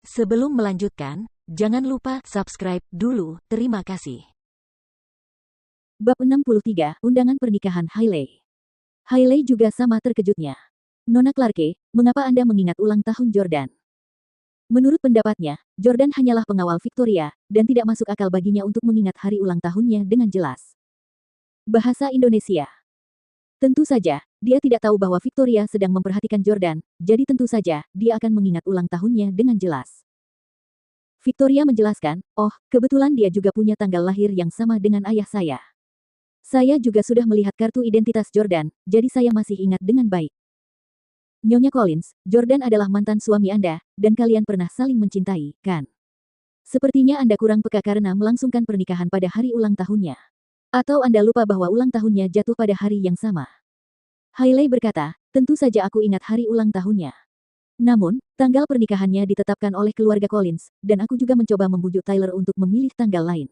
Sebelum melanjutkan, jangan lupa subscribe dulu, terima kasih. Bab 63, Undangan Pernikahan Hailey. Hailey juga sama terkejutnya. Nona Clarke, mengapa Anda mengingat ulang tahun Jordan? Menurut pendapatnya, Jordan hanyalah pengawal Victoria, dan tidak masuk akal baginya untuk mengingat hari ulang tahunnya dengan jelas. Bahasa Indonesia. Tentu saja, dia tidak tahu bahwa Victoria sedang memperhatikan Jordan, jadi tentu saja, dia akan mengingat ulang tahunnya dengan jelas. Victoria menjelaskan, oh, kebetulan dia juga punya tanggal lahir yang sama dengan ayah saya. Saya juga sudah melihat kartu identitas Jordan, jadi saya masih ingat dengan baik. Nyonya Collins, Jordan adalah mantan suami Anda, dan kalian pernah saling mencintai, kan? Sepertinya Anda kurang peka karena melangsungkan pernikahan pada hari ulang tahunnya. Atau Anda lupa bahwa ulang tahunnya jatuh pada hari yang sama? Hailey berkata, tentu saja aku ingat hari ulang tahunnya. Namun, tanggal pernikahannya ditetapkan oleh keluarga Collins, dan aku juga mencoba membujuk Tyler untuk memilih tanggal lain.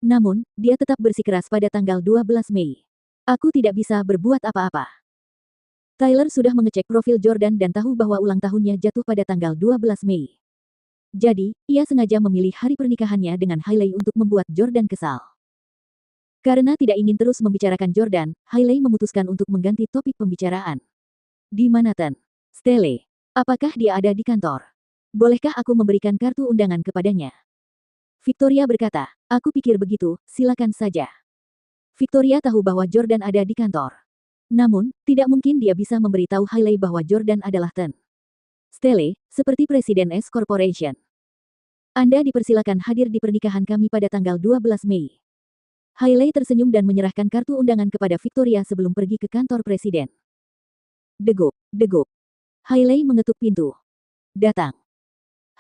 Namun, dia tetap bersikeras pada tanggal 12 Mei. Aku tidak bisa berbuat apa-apa. Tyler sudah mengecek profil Jordan dan tahu bahwa ulang tahunnya jatuh pada tanggal 12 Mei. Jadi, ia sengaja memilih hari pernikahannya dengan Hailey untuk membuat Jordan kesal. Karena tidak ingin terus membicarakan Jordan, Hailey memutuskan untuk mengganti topik pembicaraan. Di Manhattan, Stelle. Apakah dia ada di kantor? Bolehkah aku memberikan kartu undangan kepadanya? Victoria berkata, aku pikir begitu, silakan saja. Victoria tahu bahwa Jordan ada di kantor. Namun, tidak mungkin dia bisa memberitahu Hailey bahwa Jordan adalah Ten. Stelle, seperti Presiden S Corporation. Anda dipersilakan hadir di pernikahan kami pada tanggal 12 Mei. Hailey tersenyum dan menyerahkan kartu undangan kepada Victoria sebelum pergi ke kantor presiden. Degup, degup. Hailey mengetuk pintu. Datang.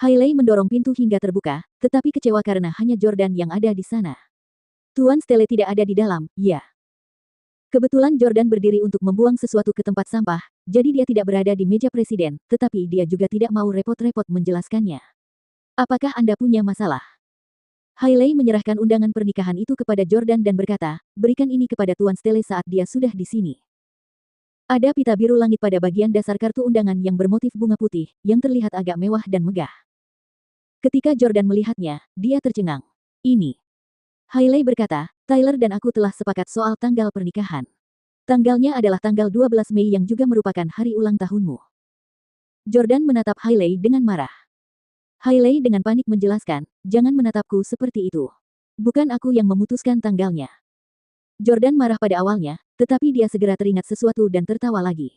Hailey mendorong pintu hingga terbuka, tetapi kecewa karena hanya Jordan yang ada di sana. Tuan Stelle tidak ada di dalam, ya. Kebetulan Jordan berdiri untuk membuang sesuatu ke tempat sampah, jadi dia tidak berada di meja presiden, tetapi dia juga tidak mau repot-repot menjelaskannya. Apakah Anda punya masalah? Hailey menyerahkan undangan pernikahan itu kepada Jordan dan berkata, berikan ini kepada Tuan Stelle saat dia sudah di sini. Ada pita biru langit pada bagian dasar kartu undangan yang bermotif bunga putih, yang terlihat agak mewah dan megah. Ketika Jordan melihatnya, dia tercengang. Ini. Hailey berkata, Tyler dan aku telah sepakat soal tanggal pernikahan. Tanggalnya adalah tanggal 12 Mei yang juga merupakan hari ulang tahunmu. Jordan menatap Hailey dengan marah. Hailey dengan panik menjelaskan, jangan menatapku seperti itu. Bukan aku yang memutuskan tanggalnya. Jordan marah pada awalnya, tetapi dia segera teringat sesuatu dan tertawa lagi.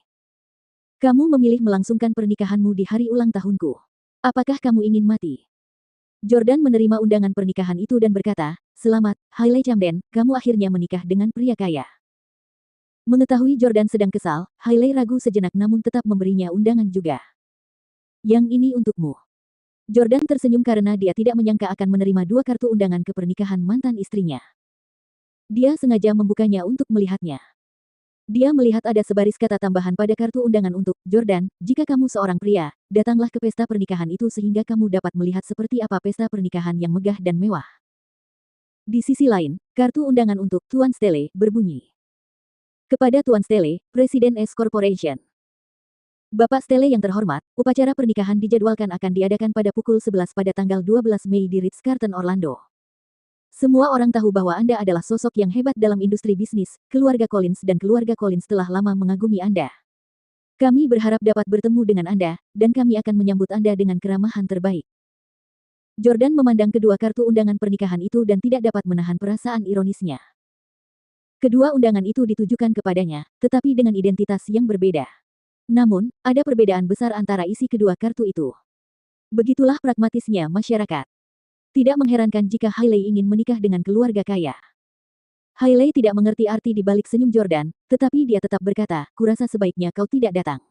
Kamu memilih melangsungkan pernikahanmu di hari ulang tahunku. Apakah kamu ingin mati? Jordan menerima undangan pernikahan itu dan berkata, selamat, Hailey Camden, kamu akhirnya menikah dengan pria kaya. Mengetahui Jordan sedang kesal, Hailey ragu sejenak namun tetap memberinya undangan juga. Yang ini untukmu. Jordan tersenyum karena dia tidak menyangka akan menerima dua kartu undangan ke pernikahan mantan istrinya. Dia sengaja membukanya untuk melihatnya. Dia melihat ada sebaris kata tambahan pada kartu undangan untuk Jordan, jika kamu seorang pria, datanglah ke pesta pernikahan itu sehingga kamu dapat melihat seperti apa pesta pernikahan yang megah dan mewah. Di sisi lain, kartu undangan untuk Tuan Stelle berbunyi. Kepada Tuan Stelle, Presiden S Corporation. Bapak Stelle yang terhormat, upacara pernikahan dijadwalkan akan diadakan pada pukul 11 pada tanggal 12 Mei di Ritz-Carlton Orlando. Semua orang tahu bahwa Anda adalah sosok yang hebat dalam industri bisnis, keluarga Collins dan keluarga Collins telah lama mengagumi Anda. Kami berharap dapat bertemu dengan Anda, dan kami akan menyambut Anda dengan keramahan terbaik. Jordan memandang kedua kartu undangan pernikahan itu dan tidak dapat menahan perasaan ironisnya. Kedua undangan itu ditujukan kepadanya, tetapi dengan identitas yang berbeda. Namun, ada perbedaan besar antara isi kedua kartu itu. Begitulah pragmatisnya masyarakat. Tidak mengherankan jika Hailey ingin menikah dengan keluarga kaya. Hailey tidak mengerti arti di balik senyum Jordan, tetapi dia tetap berkata, kurasa sebaiknya kau tidak datang.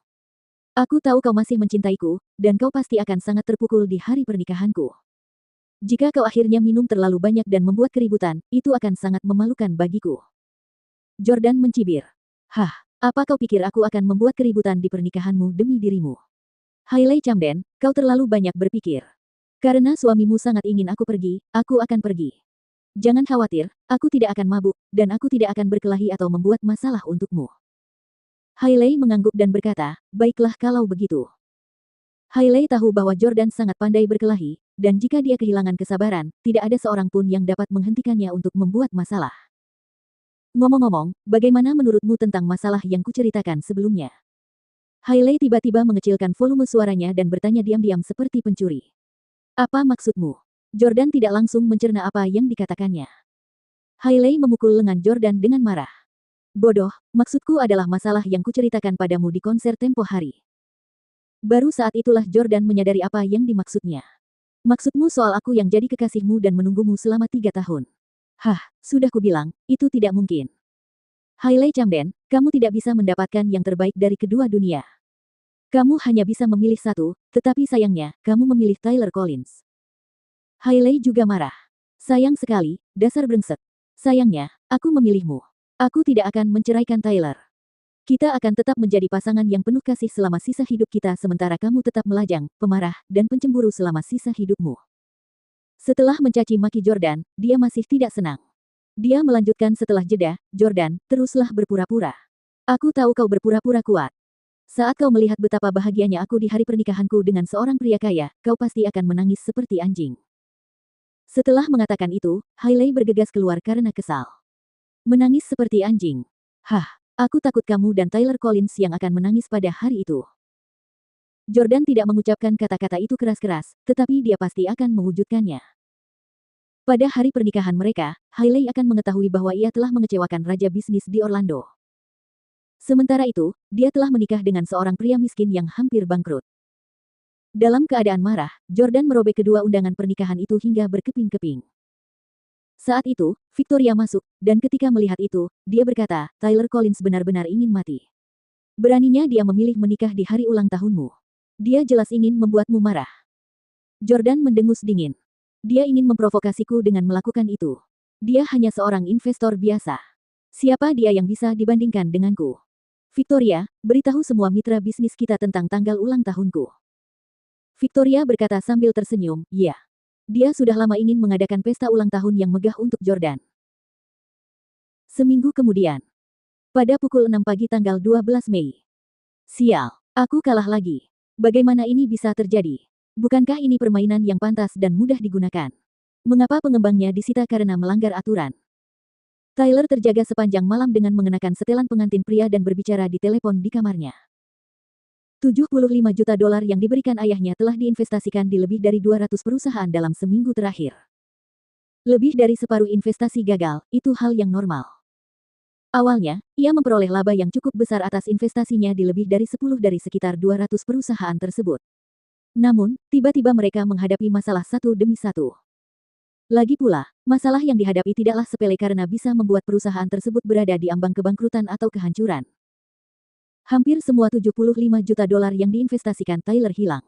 Aku tahu kau masih mencintaiku, dan kau pasti akan sangat terpukul di hari pernikahanku. Jika kau akhirnya minum terlalu banyak dan membuat keributan, itu akan sangat memalukan bagiku. Jordan mencibir. Hah? Apa kau pikir aku akan membuat keributan di pernikahanmu demi dirimu? Hailey Camden, kau terlalu banyak berpikir. Karena suamimu sangat ingin aku pergi, aku akan pergi. Jangan khawatir, aku tidak akan mabuk, dan aku tidak akan berkelahi atau membuat masalah untukmu. Hailey mengangguk dan berkata, baiklah kalau begitu. Hailey tahu bahwa Jordan sangat pandai berkelahi, dan jika dia kehilangan kesabaran, tidak ada seorang pun yang dapat menghentikannya untuk membuat masalah. Ngomong-ngomong, bagaimana menurutmu tentang masalah yang kuceritakan sebelumnya? Hailey tiba-tiba mengecilkan volume suaranya dan bertanya diam-diam seperti pencuri. Apa maksudmu? Jordan tidak langsung mencerna apa yang dikatakannya. Hailey memukul lengan Jordan dengan marah. Bodoh, maksudku adalah masalah yang kuceritakan padamu di konser tempo hari. Baru saat itulah Jordan menyadari apa yang dimaksudnya. Maksudmu soal aku yang jadi kekasihmu dan menunggumu selama 3 tahun. Hah, sudah kubilang, itu tidak mungkin. Hailey Camden, kamu tidak bisa mendapatkan yang terbaik dari kedua dunia. Kamu hanya bisa memilih satu, tetapi sayangnya, kamu memilih Tyler Collins. Hailey juga marah. Sayang sekali, dasar brengsek. Sayangnya, aku memilihmu. Aku tidak akan menceraikan Tyler. Kita akan tetap menjadi pasangan yang penuh kasih selama sisa hidup kita sementara kamu tetap melajang, pemarah, dan pencemburu selama sisa hidupmu. Setelah mencaci maki Jordan, dia masih tidak senang. Dia melanjutkan setelah jeda, Jordan, teruslah berpura-pura. Aku tahu kau berpura-pura kuat. Saat kau melihat betapa bahagianya aku di hari pernikahanku dengan seorang pria kaya, kau pasti akan menangis seperti anjing. Setelah mengatakan itu, Hailey bergegas keluar karena kesal. Menangis seperti anjing. Hah. Aku takut kamu dan Tyler Collins yang akan menangis pada hari itu. Jordan tidak mengucapkan kata-kata itu keras-keras, tetapi dia pasti akan mewujudkannya. Pada hari pernikahan mereka, Hailey akan mengetahui bahwa ia telah mengecewakan raja bisnis di Orlando. Sementara itu, dia telah menikah dengan seorang pria miskin yang hampir bangkrut. Dalam keadaan marah, Jordan merobek kedua undangan pernikahan itu hingga berkeping-keping. Saat itu, Victoria masuk, dan ketika melihat itu, dia berkata, Tyler Collins benar-benar ingin mati. Beraninya dia memilih menikah di hari ulang tahunmu. Dia jelas ingin membuatmu marah. Jordan mendengus dingin. Dia ingin memprovokasiku dengan melakukan itu. Dia hanya seorang investor biasa. Siapa dia yang bisa dibandingkan denganku? Victoria, beritahu semua mitra bisnis kita tentang tanggal ulang tahunku. Victoria berkata sambil tersenyum, ya. Dia sudah lama ingin mengadakan pesta ulang tahun yang megah untuk Jordan. Seminggu kemudian. Pada pukul 6 pagi tanggal 12 Mei. Sial, aku kalah lagi. Bagaimana ini bisa terjadi? Bukankah ini permainan yang pantas dan mudah digunakan? Mengapa pengembangnya disita karena melanggar aturan? Tyler terjaga sepanjang malam dengan mengenakan setelan pengantin pria dan berbicara di telepon di kamarnya. $75 juta yang diberikan ayahnya telah diinvestasikan di lebih dari 200 perusahaan dalam seminggu terakhir. Lebih dari separuh investasi gagal, itu hal yang normal. Awalnya, ia memperoleh laba yang cukup besar atas investasinya di lebih dari 10 dari sekitar 200 perusahaan tersebut. Namun, tiba-tiba mereka menghadapi masalah satu demi satu. Lagi pula, masalah yang dihadapi tidaklah sepele karena bisa membuat perusahaan tersebut berada di ambang kebangkrutan atau kehancuran. Hampir semua $75 juta yang diinvestasikan Tyler hilang.